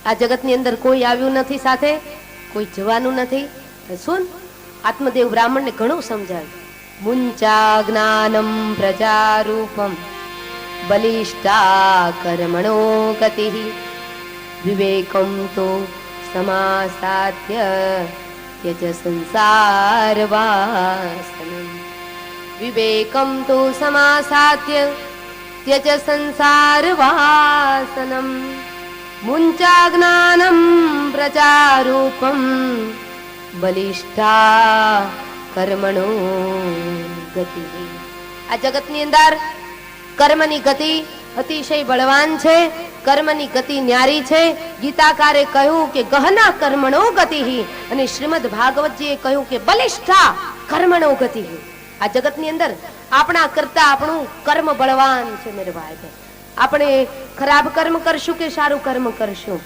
આ જગતની અંદર કોઈ આવ્યું નથી સાથે, કોઈ જવાનું નથી. સુન, આત્મદેવ બ્રાહ્મણને ઘણું સમજાવ્યું. મુંચા જ્ઞાનમ પ્રજારૂપમ બલિષ્ઠા કર્મણો ગતિ વિવેકમ તો સમાસાધ્ય ત્યજ સંસાર વાસનમ. વિવેકમ તો સમાસાધ્ય ત્યજ સંસાર વાસનમ. મુંચા જ્ઞાનમ પ્રજારૂપમ બલિષ્ઠા કર્મણો ગતિ. આ જગતની અંદર કર્મની ગતિ અતિશય બળવાન છે, કર્મની ગતિ ન્યારી છે. ગીતાકારે કહ્યું કે ગહના કર્મણો ગતિ, અને શ્રીમદ ભાગવતજીએ કહ્યું કે બલિષ્ઠા કર્મણો ગતિ. આ જગતની અંદર આપણા કરતા આપણું કર્મ બળવાન છે. મેરે ભાઈ, આપણે ખરાબ કર્મ કરશું કે સારું કર્મ કરશું,